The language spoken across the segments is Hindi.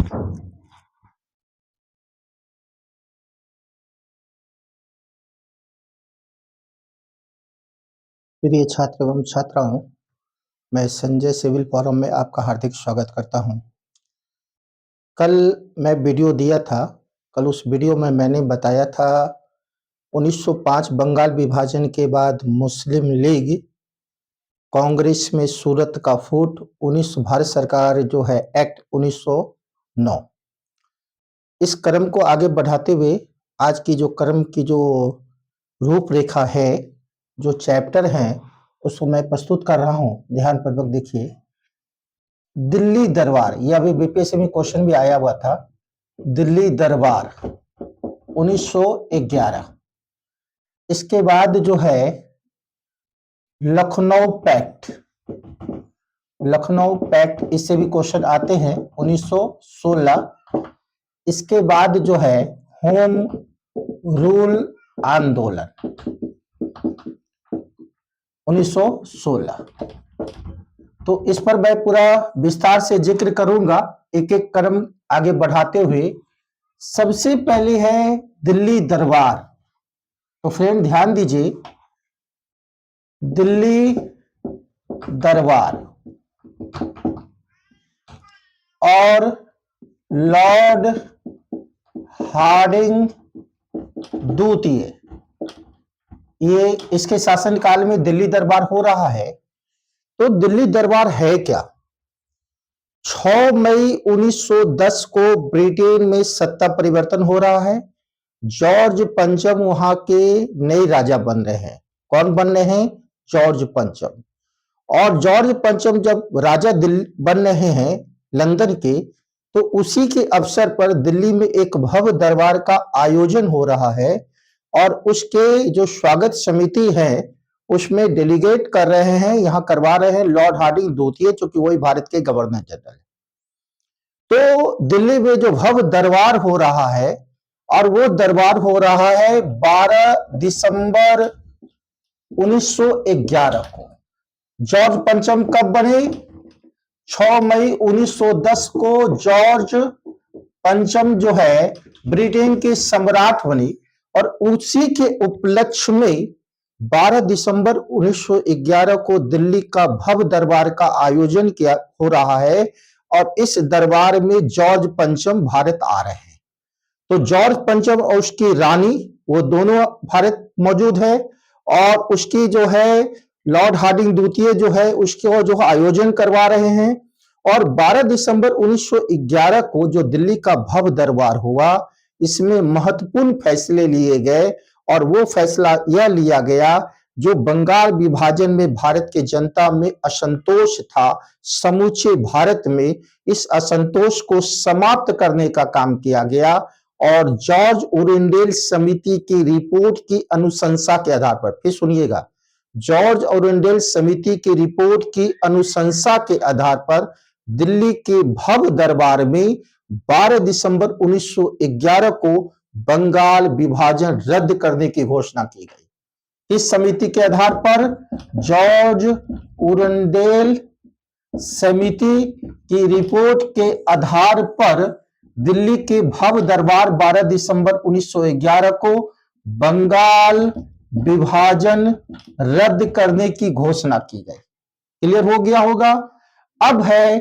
प्रिय छात्र एवं छात्राओं, मैं संजय सिविल फोरम में आपका हार्दिक स्वागत करता हूं। कल मैं वीडियो दिया था। कल उस वीडियो में मैंने बताया था 1905 बंगाल विभाजन के बाद मुस्लिम लीग कांग्रेस में सूरत का फूट, 19 भारत सरकार जो है एक्ट 1909। इस क्रम को आगे बढ़ाते हुए आज की जो क्रम की जो रूपरेखा है, जो चैप्टर हैं, उसको मैं प्रस्तुत कर रहा हूं। ध्यानपूर्वक देखिए। दिल्ली दरबार, यह अभी बीपीएससी में क्वेश्चन भी आया हुआ था। दिल्ली दरबार 1911। इसके बाद जो है लखनऊ पैक्ट, लखनऊ पैक्ट, इससे भी क्वेश्चन आते हैं 1916। इसके बाद जो है होम रूल आंदोलन 1916। तो इस पर मैं पूरा विस्तार से जिक्र करूंगा, एक एक क्रम आगे बढ़ाते हुए। सबसे पहले है दिल्ली दरबार। तो फ्रेंड ध्यान दीजिए, दिल्ली दरबार और लॉर्ड हार्डिंग द्वितीय, ये इसके शासनकाल में दिल्ली दरबार हो रहा है। तो दिल्ली दरबार है क्या? 6 मई 1910 को ब्रिटेन में सत्ता परिवर्तन हो रहा है। जॉर्ज पंचम वहां के नए राजा बन रहे हैं। कौन बन रहे हैं? जॉर्ज पंचम। और जॉर्ज पंचम जब राजा बन रहे हैं लंदन के, तो उसी के अवसर पर दिल्ली में एक भव्य दरबार का आयोजन हो रहा है। और उसके जो स्वागत समिति है उसमें डेलीगेट कर रहे हैं, यहां करवा रहे हैं लॉर्ड हार्डिंग द्वितीय, जो कि वही भारत के गवर्नर जनरल। तो दिल्ली में जो भव्य दरबार हो रहा है, और वो दरबार हो रहा है 12 दिसंबर 1911 को। जॉर्ज पंचम कब बने? 6 मई 1910 को जॉर्ज पंचम जो है ब्रिटेन के सम्राट बने। और उसी के उपलक्ष्य में 12 दिसंबर 1911 को दिल्ली का भव्य दरबार का आयोजन किया हो रहा है। और इस दरबार में जॉर्ज पंचम भारत आ रहे हैं। तो जॉर्ज पंचम और उसकी रानी, वो दोनों भारत मौजूद है। और उसकी जो है लॉर्ड हार्डिंग द्वितीय जो है उसके जो आयोजन करवा रहे हैं। और 12 दिसंबर 1911 को जो दिल्ली का भव्य दरबार हुआ, इसमें महत्वपूर्ण फैसले लिए गए। और वो फैसला यह लिया गया, जो बंगाल विभाजन में भारत के जनता में असंतोष था, समूचे भारत में इस असंतोष को समाप्त करने का काम किया गया। और जॉर्ज ओरेंडेल समिति की रिपोर्ट की अनुशंसा के आधार पर, फिर सुनिएगा, जॉर्ज ओरेंडेल समिति की रिपोर्ट की अनुशंसा के आधार पर दिल्ली के भव्य दरबार में 12 दिसंबर 1911 को बंगाल विभाजन रद्द करने की घोषणा की गई। इस समिति के आधार पर, जॉर्ज ओरेंडेल समिति की रिपोर्ट के आधार पर दिल्ली के भव्य दरबार 12 दिसंबर 1911 को बंगाल विभाजन रद्द करने की घोषणा की गई। क्लियर हो गया होगा। अब है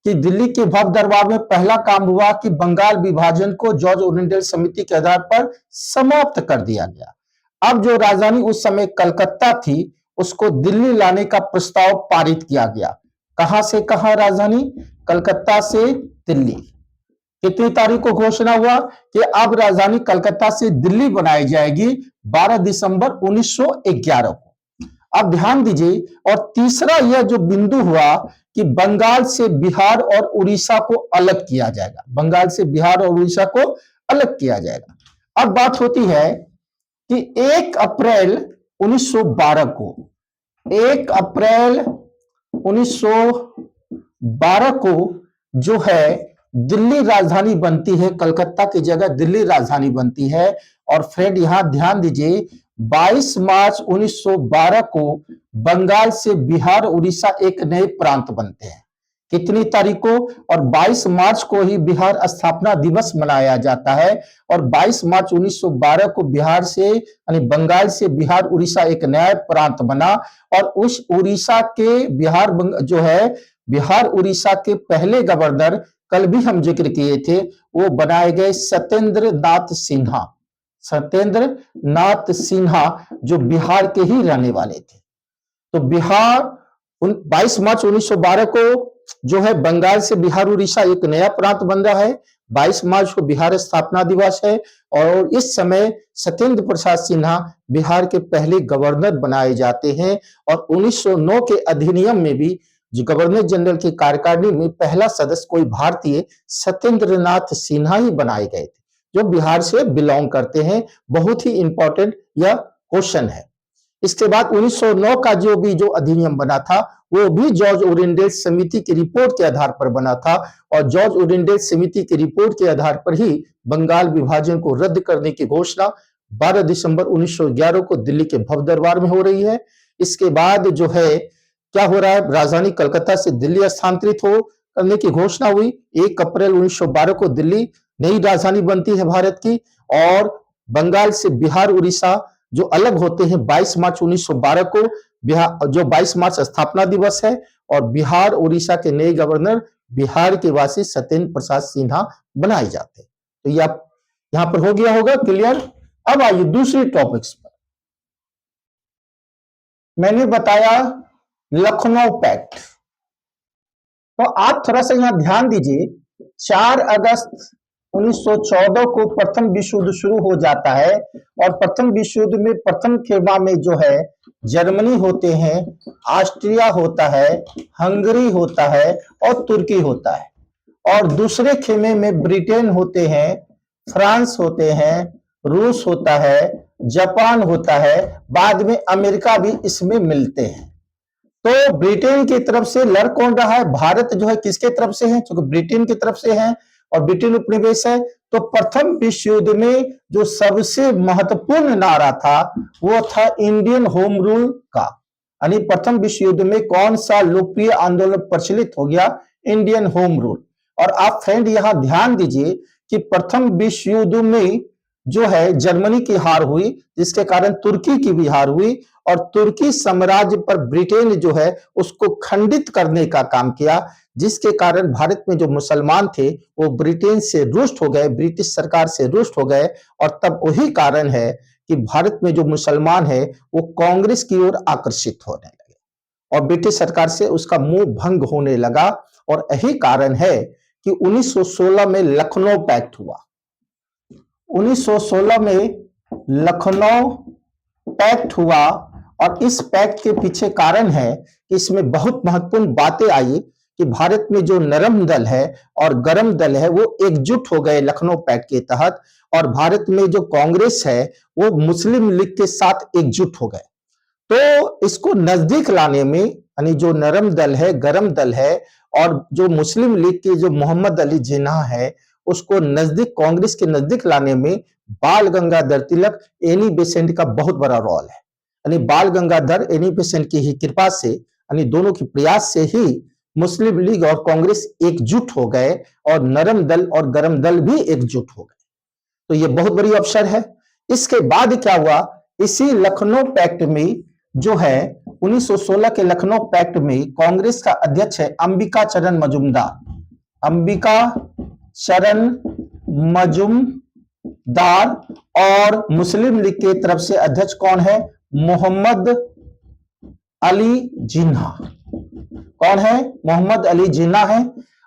कि दिल्ली के भव्य दरबार में पहला काम हुआ कि बंगाल विभाजन को जॉर्ज ओरेंडेल समिति के आधार पर समाप्त कर दिया गया। अब जो राजधानी उस समय कलकत्ता थी, उसको दिल्ली लाने का प्रस्ताव पारित किया गया। कहां से कहां राजधानी? कलकत्ता से दिल्ली। कितनी तारीख को घोषणा हुआ कि अब राजधानी कलकत्ता से दिल्ली बनाई जाएगी? 12 दिसंबर 1911 को। अब ध्यान दीजिए। और तीसरा यह जो बिंदु हुआ कि बंगाल से बिहार और उड़ीसा को अलग किया जाएगा। बंगाल से बिहार और उड़ीसा को अलग किया जाएगा। अब बात होती है कि 1 अप्रैल 1912 को, 1 अप्रैल 1912 को जो है दिल्ली राजधानी बनती है, कलकत्ता की जगह दिल्ली राजधानी बनती है। और फ्रेंड यहां ध्यान दीजिए, 22 मार्च 1912 को बंगाल से बिहार उड़ीसा एक नए प्रांत बनते हैं। कितनी तारीख को? और 22 मार्च को ही बिहार स्थापना दिवस मनाया जाता है। और 22 मार्च 1912 को बिहार से यानी बंगाल से बिहार उड़ीसा एक नया प्रांत बना। और उस उड़ीसा के जो है बिहार उड़ीसा के पहले गवर्नर, कल भी हम जिक्र किए थे, वो बनाए गए सत्येंद्र नाथ सिन्हा। सत्येंद्र नाथ सिन्हा जो बिहार के ही रहने वाले थे। तो बिहार 22 मार्च 1912 को जो है बंगाल से बिहार उड़ीसा एक नया प्रांत बन रहा है। 22 मार्च को बिहार स्थापना दिवस है और इस समय सत्येंद्र प्रसाद सिन्हा बिहार के पहले गवर्नर बनाए जाते हैं। और 1909 के अधिनियम में भी जो गवर्नर जनरल की कार्यकारिणी में पहला सदस्य कोई भारतीय सत्येंद्र नाथ सिन्हा ही बनाए गए थे, जो बिहार से बिलोंग करते हैं। बहुत ही इंपॉर्टेंट यह क्वेश्चन है। इसके बाद 1909 का जो अधिनियम बना था वो भी जॉर्ज ओरेंडेल समिति की रिपोर्ट के आधार पर बना था। और जॉर्ज ओरेंडेल समिति की रिपोर्ट के आधार पर ही बंगाल विभाजन को रद्द करने की घोषणा 12 दिसंबर 1911 को दिल्ली के भव्य दरबार में हो रही है। इसके बाद जो है क्या हो रहा है, राजधानी कलकत्ता से दिल्ली स्थानांतरित हो करने की घोषणा हुई। 1 अप्रैल 1912 को दिल्ली नई राजधानी बनती है भारत की। और बंगाल से बिहार उड़ीसा जो अलग होते हैं 22 मार्च 1912 को, बिहार जो 22 मार्च स्थापना दिवस है। और बिहार उड़ीसा के नए गवर्नर बिहार के वासी सत्येंद्र प्रसाद सिन्हा बनाए जाते हैं। तो ये आप यहां पर हो गया होगा क्लियर। अब आइए दूसरे टॉपिक्स पर। मैंने बताया लखनऊ पैक्ट, तो आप थोड़ा सा यहां ध्यान दीजिए। 4 अगस्त 1914 को प्रथम विश्व युद्ध शुरू हो जाता है। और प्रथम विश्व युद्ध में प्रथम खेमा में जो है जर्मनी होते हैं, ऑस्ट्रिया होता है, हंगरी होता है और तुर्की होता है। और दूसरे खेमे में ब्रिटेन होते हैं, फ्रांस होते हैं, रूस होता है, जापान होता है, बाद में अमेरिका भी इसमें मिलते हैं। तो ब्रिटेन की तरफ से लड़ कौन रहा है? भारत जो है किसके तरफ से है? क्योंकि ब्रिटेन की तरफ से है और ब्रिटेन उपनिवेश है। तो प्रथम विश्व युद्ध में जो सबसे महत्वपूर्ण नारा था वो था इंडियन होम रूल का। यानी प्रथम विश्व युद्ध में कौन सा लोकप्रिय आंदोलन प्रचलित हो गया? Indian home rule. और आप फ्रेंड यहां ध्यान दीजिए कि प्रथम विश्व युद्ध में जो है जर्मनी की हार हुई, जिसके कारण तुर्की की भी हार हुई। और तुर्की साम्राज्य पर ब्रिटेन जो है उसको खंडित करने का काम किया, जिसके कारण भारत में जो मुसलमान थे वो ब्रिटेन से रुष्ट हो गए, ब्रिटिश सरकार से रुष्ट हो गए। और तब वही कारण है कि भारत में जो मुसलमान है वो कांग्रेस की ओर आकर्षित होने लगे और ब्रिटिश सरकार से उसका मुंह भंग होने लगा। और यही कारण है कि 1916 में लखनऊ पैक्ट हुआ। 1916 में लखनऊ पैक्ट हुआ। और इस पैक्ट के पीछे कारण है कि इसमें बहुत महत्वपूर्ण बातें आई कि भारत में जो नरम दल है और गरम दल है वो एकजुट हो गए लखनऊ पैक्ट के तहत। और भारत में जो कांग्रेस है वो मुस्लिम लीग के साथ एकजुट हो गए। तो इसको नजदीक लाने में यानी जो नरम दल है, गरम दल है और जो मुस्लिम लीग के जो मोहम्मद अली जिन्ना है उसको नजदीक, कांग्रेस के नजदीक लाने में बाल गंगाधर तिलक, एनी बेसेंट का बहुत बड़ा रोल है। यानी बाल गंगाधर, एनी बेसेंट की ही कृपा से, यानी दोनों के प्रयास से ही मुस्लिम लीग और कांग्रेस एकजुट हो गए और नरम दल और गरम दल भी एकजुट हो गए। तो ये बहुत बड़ी अवसर है। इसके बाद क्या हुआ, इसी लखनऊ पैक्ट में जो है 1916 के लखनऊ पैक्ट में कांग्रेस का अध्यक्ष है अंबिका चरण मजूमदार। अंबिका चरण मजूमदार। और मुस्लिम लीग की तरफ से अध्यक्ष कौन है? मोहम्मद अली जिन्ना। कौन है? मोहम्मद अली जिन्ना है।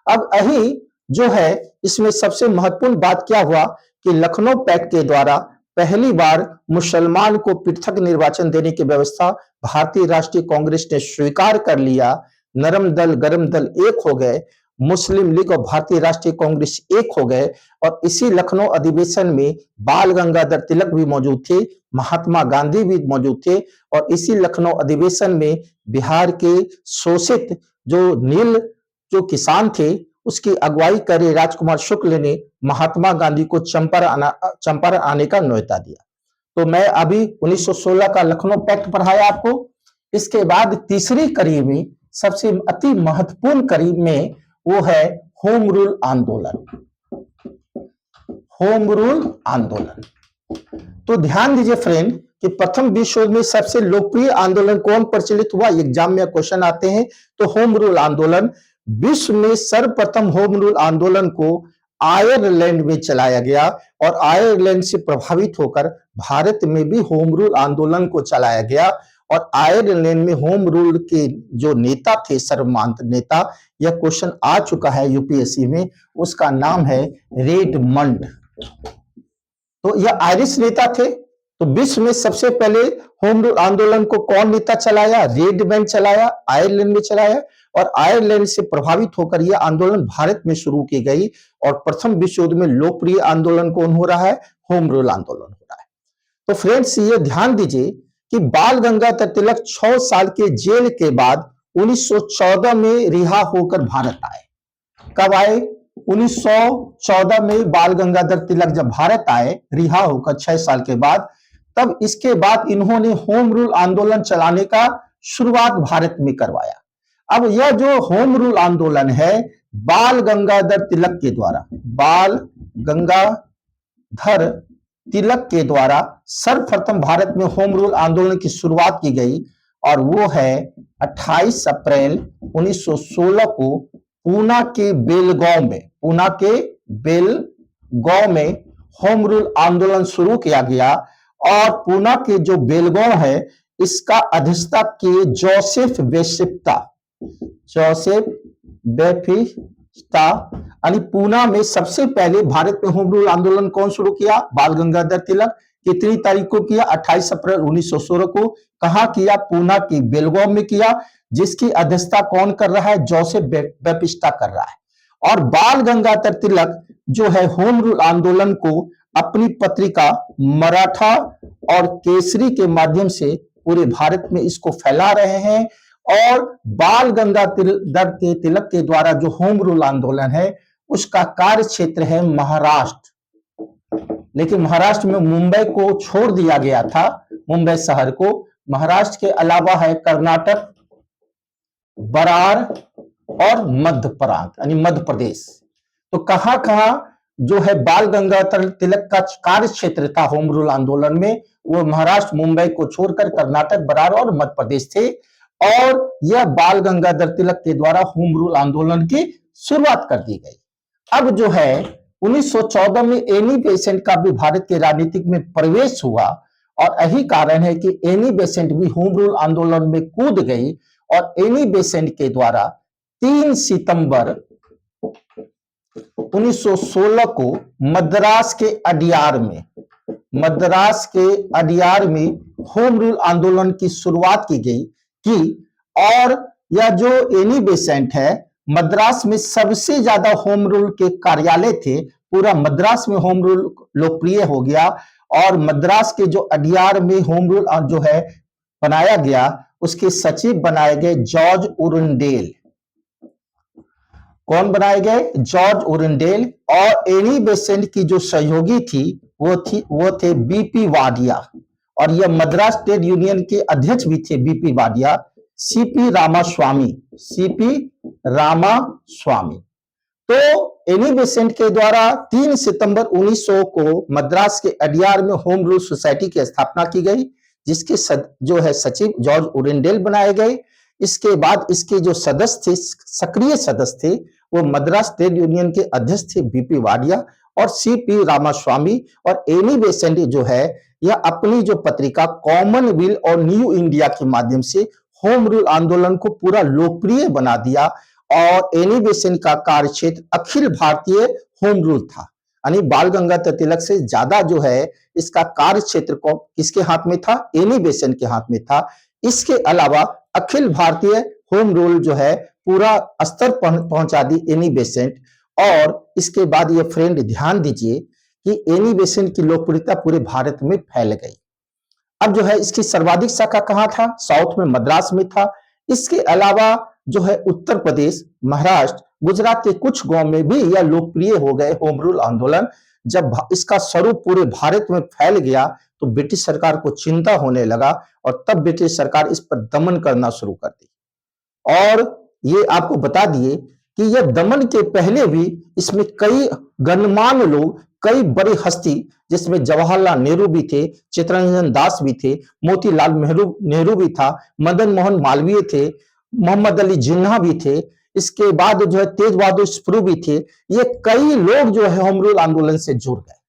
अब यही जो है इसमें सबसे महत्वपूर्ण बात क्या हुआ कि लखनऊ पैक्ट के द्वारा पहली बार मुसलमान को पृथक निर्वाचन देने की व्यवस्था भारतीय राष्ट्रीय कांग्रेस ने स्वीकार कर लिया। नरम दल गरम दल एक हो गए, मुस्लिम लीग और भारतीय राष्ट्रीय कांग्रेस एक हो गए। और इसी लखनऊ अधिवेशन में बाल गंगाधर तिलक भी मौजूद थे, महात्मा गांधी भी मौजूद थे। और इसी लखनऊ अधिवेशन में बिहार के शोषित जो नील जो किसान थे उसकी अगुवाई करे राजकुमार शुक्ल ने महात्मा गांधी को चंपारण आने का न्योता दिया। तो मैं अभी 1916 का लखनऊ पैक्ट पढ़ाया आपको। इसके बाद तीसरी कड़ी में सबसे अति महत्वपूर्ण कड़ी में वो है होम रूल आंदोलन। होम रूल आंदोलन। तो ध्यान दीजिए फ्रेंड कि प्रथम विश्व युद्ध में सबसे लोकप्रिय आंदोलन कौन प्रचलित हुआ, एग्जाम में क्वेश्चन आते हैं। तो होम रूल आंदोलन। विश्व में सर्वप्रथम होम रूल आंदोलन को आयरलैंड में चलाया गया और आयरलैंड से प्रभावित होकर भारत में भी होम रूल आंदोलन को चलाया गया। और आयरलैंड में होम रूल के जो नेता थे, सर्वमान्य नेता, यह क्वेश्चन आ चुका है यूपीएससी में, उसका नाम है रेडमंड। तो यह आयरिश नेता थे। तो विश्व में सबसे पहले होम रूल आंदोलन को कौन नेता चलाया? रेडमंड चलाया, आयरलैंड में चलाया। और आयरलैंड से प्रभावित होकर यह आंदोलन भारत में शुरू की गई। और प्रथम विश्व युद्ध में लोकप्रिय आंदोलन कौन हो रहा है? होम रूल आंदोलन हो रहा है। तो फ्रेंड्स ये ध्यान दीजिए कि बाल गंगाधर तिलक 6 साल के जेल के बाद 1914 में रिहा होकर भारत आए। कब आए? 1914 में बाल गंगाधर तिलक जब भारत आए रिहा होकर 6 साल के बाद, तब इसके बाद इन्होंने होम रूल आंदोलन चलाने का शुरुआत भारत में करवाया। अब यह जो होम रूल आंदोलन है बाल गंगाधर तिलक के द्वारा, बाल गंगाधर तिलक के द्वारा सर्वप्रथम भारत में होम रूल आंदोलन की शुरुआत की गई। और वो है 28 अप्रैल 1916 को पूना के बेलगांव में, पूना के बेलगांव में होम रूल आंदोलन शुरू किया गया। और पूना के जो बेलगांव है इसका अध्यक्षता किए जोसेफ बेपिस्टा, जोसेफ बेपिस्टा। यानी पूना में सबसे पहले भारत में होम रूल आंदोलन कौन शुरू किया? बाल गंगाधर तिलक। कितनी तारीख को किया? 28 अप्रैल 1916 को। कहां किया? पूना की बेलगांव में किया, जिसकी अध्यक्षता कौन कर रहा है? जोसेफ बेपिस्टा कर रहा है। और बाल गंगाधर तिलक जो है होम रूल आंदोलन को अपनी पत्रिका मराठा और केसरी के माध्यम से पूरे भारत में इसको फैला रहे हैं। और बाल गंगाधर तिलक के द्वारा जो होम रूल आंदोलन है उसका कार्य क्षेत्र है महाराष्ट्र। लेकिन महाराष्ट्र में मुंबई को छोड़ दिया गया था, मुंबई शहर को। महाराष्ट्र के अलावा है कर्नाटक, बरार और मध्य प्रांत यानी मध्य प्रदेश। तो कहां कहां जो है बाल गंगाधर तिलक का कार्य क्षेत्र था होम रूल आंदोलन में, वो महाराष्ट्र, मुंबई को छोड़कर कर्नाटक, बरार और मध्य प्रदेश थे। और यह बाल गंगाधर तिलक के द्वारा होम रूल आंदोलन की शुरुआत कर दी गई। अब जो है 1914 में एनी बेसेंट का भी भारत के राजनीतिक में प्रवेश हुआ। और यही कारण है कि एनी बेसेंट भी होम रूल आंदोलन में कूद गई। और एनी बेसेंट के द्वारा 3 सितंबर 1916 को मद्रास के अडियार में होम रूल आंदोलन की शुरुआत की गई और यह जो एनी बेसेंट है मद्रास में सबसे ज्यादा होम रूल के कार्यालय थे। पूरा मद्रास में होम रूल लोकप्रिय हो गया। और मद्रास के जो अडियार में होम रूल जो है बनाया गया, उसके सचिव बनाए गए जॉर्ज उरुंडेल। कौन बनाए गए? जॉर्ज उरुंडेल। और एनी बेसेंट की जो सहयोगी थी वो थे बीपी वाडिया। और यह मद्रास ट्रेड यूनियन के अध्यक्ष भी थे बीपी वाडिया, सीपी रामास्वामी। तो एनी बेसेंट के द्वारा 3 सितंबर 1900 को मद्रास के अडियार में होम रूल सोसाइटी की स्थापना की गई, जिसके जो है सचिव जॉर्ज उरुंडेल बनाए गए। इसके बाद इसके जो सदस्य थे, सक्रिय सदस्य थे, वो मद्रास ट्रेड यूनियन के अध्यक्ष थे बीपी वाडिया और सीपी रामास्वामी। और एनी बेसेंट जो है यह अपनी जो पत्रिका कॉमनवेल्थ और न्यू इंडिया के माध्यम से होम रूल आंदोलन को पूरा लोकप्रिय बना दिया। और एनी बेसेंट का कार्य क्षेत्र अखिल भारतीय होम रूल था, यानी बाल गंगाधर तिलक से ज्यादा जो है इसका कार्य क्षेत्र को किसके हाथ में था? एनी बेसेंट के हाथ में था। इसके अलावा अखिल भारतीय होम रूल जो है पूरा स्तर पहुंचा दी एनी बेसेंट। और इसके बाद ये फ्रेंड ध्यान दीजिए कि एनी बेसेंट की लोकप्रियता पूरे भारत में फैल गई। अब जो है इसकी सर्वाधिक शाखा कहां था? साउथ में मद्रास में था। इसके अलावा जो है उत्तर प्रदेश, महाराष्ट्र, गुजरात के कुछ गांव में भी यह लोकप्रिय हो गए होम रूल आंदोलन। जब इसका स्वरूप पूरे भारत में फैल गया तो ब्रिटिश सरकार को चिंता होने लगा और तब ब्रिटिश सरकार इस पर दमन करना शुरू कर दी। और ये आपको बता दिए कि यह दमन के पहले भी इसमें कई गणमान्य लोग, कई बड़ी हस्ती, जिसमें जवाहरलाल नेहरू भी थे, चित्तरंजन दास भी थे, मोतीलाल नेहरू भी था, मदन मोहन मालवीय थे, मोहम्मद अली जिन्ना भी थे, इसके बाद जो है तेज बहादुर सप्रू भी थे। ये कई लोग जो है होम रूल आंदोलन से जुड़ गए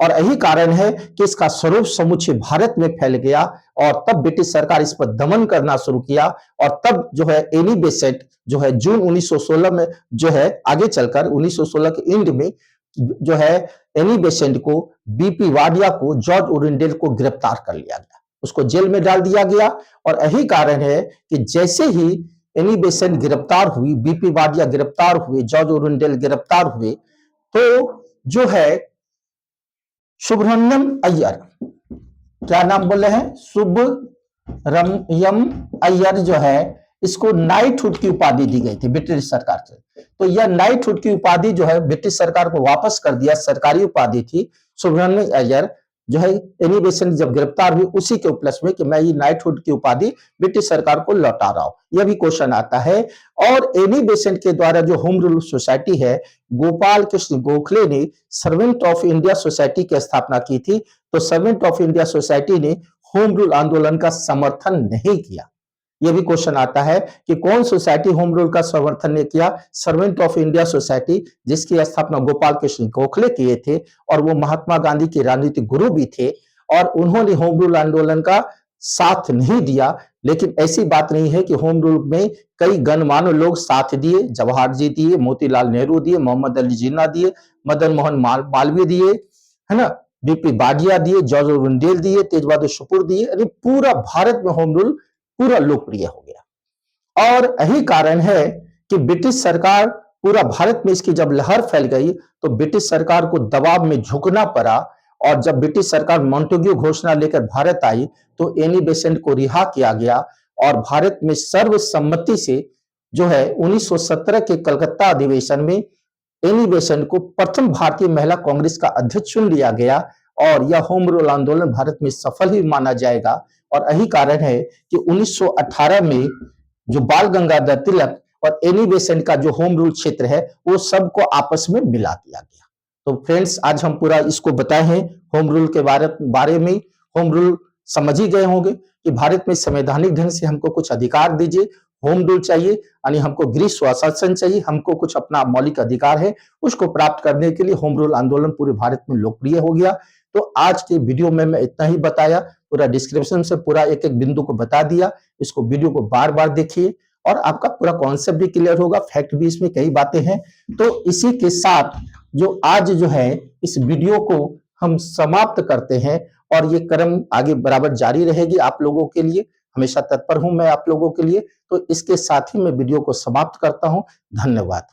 और यही कारण है कि इसका स्वरूप समूचे भारत में फैल गया और तब ब्रिटिश सरकार इस पर दमन करना शुरू किया। और तब जो है एनी बेसेंट जो है जून 1916 में जो है आगे चलकर 1916 के एंड में जो है एनी बेसेंट को, बीपी वाडिया को, जॉर्ज ओरेंडेल को गिरफ्तार कर लिया गया, उसको जेल में डाल दिया गया। और यही कारण है कि जैसे ही एनी बेसेंट गिरफ्तार हुई, बीपी वाडिया गिरफ्तार हुए, जॉर्ज ओरेंडेल गिरफ्तार हुए, तो जो है सुब्रमण्यम अय्यर, क्या नाम बोले हैं, सुब्रमण्यम अय्यर जो है, इसको नाइटहुड की उपाधि दी गई थी ब्रिटिश सरकार से। तो यह नाइटहुड की उपाधि जो है ब्रिटिश सरकार को वापस कर दिया, सरकारी उपाधि थी। सुब्रमण्यम अय्यर जो है एनी बेसेंट जब गिरफ्तार हुई उसी के उपलक्ष्य में कि मैं ये नाइटहुड की उपाधि ब्रिटिश सरकार को लौटा रहा हूं, यह भी क्वेश्चन आता है। और एनी बेसेंट के द्वारा जो होम रूल सोसाइटी है, गोपाल कृष्ण गोखले ने सर्वेंट ऑफ इंडिया सोसाइटी की स्थापना की थी। तो सर्वेंट ऑफ इंडिया सोसाइटी ने होम रूल आंदोलन का समर्थन नहीं किया। यह भी क्वेश्चन आता है कि कौन सोसाइटी होम रूल का समर्थन ने किया। सर्वेंट ऑफ इंडिया सोसाइटी, जिसकी स्थापना गोपाल कृष्ण गोखले किए थे और वो महात्मा गांधी के राजनीतिक गुरु भी थे, और उन्होंने होम रूल आंदोलन का साथ नहीं दिया। लेकिन ऐसी बात नहीं है कि होम रूल में कई गणमान्य लोग साथ दिए, जवाहर जी दिए, मोतीलाल नेहरू दिए, मोहम्मद अली जिन्ना दिए, मदन मोहन मालवीय दिए, है ना, बीपी वाडिया दिए, जॉर्ज ओरेंडेल दिए, तेज बहादुर सप्रू दिए। अरे पूरा भारत में होम रूल पूरा लोकप्रिय हो गया। और यही कारण है कि ब्रिटिश सरकार, पूरा भारत में इसकी जब लहर फैल गई तो ब्रिटिश सरकार को दबाव में झुकना पड़ा। और जब ब्रिटिश सरकार मॉन्टेग्यू घोषणा लेकर भारत आई तो एनी बेसेंट को रिहा किया गया और भारत में सर्वसम्मति से जो है 1917 के कलकत्ता अधिवेशन में एनी बेसेंट को प्रथम भारतीय महिला कांग्रेस का अध्यक्ष चुन लिया गया। और यह होम रूल आंदोलन भारत में सफल ही माना जाएगा। और यही कारण है कि 1918 में जो बाल गंगाधर तिलक और एनी बेसेंट का जो होम रूल क्षेत्र है वो सबको आपस में मिला दिया गया। तो फ्रेंड्स, आज हम पूरा इसको बताए हैं होम रूल के बारे में। होम रूल समझ ही गए होंगे कि भारत में संवैधानिक ढंग से हमको कुछ अधिकार दीजिए, होम रूल चाहिए, यानी हमको गृह स्वशासन चाहिए, हमको कुछ अपना मौलिक अधिकार है, उसको प्राप्त करने के लिए होम रूल आंदोलन पूरे भारत में लोकप्रिय हो गया। तो आज के वीडियो में मैं इतना ही बताया, पूरा डिस्क्रिप्शन से पूरा एक एक बिंदु को बता दिया। इसको वीडियो को बार बार देखिए और आपका पूरा कॉन्सेप्ट भी क्लियर होगा, फैक्ट भी इसमें कई बातें हैं। तो इसी के साथ जो आज जो है इस वीडियो को हम समाप्त करते हैं और ये क्रम आगे बराबर जारी रहेगी आप लोगों के लिए। हमेशा तत्पर हूं मैं आप लोगों के लिए। तो इसके साथ ही मैं वीडियो को समाप्त करता हूं। धन्यवाद।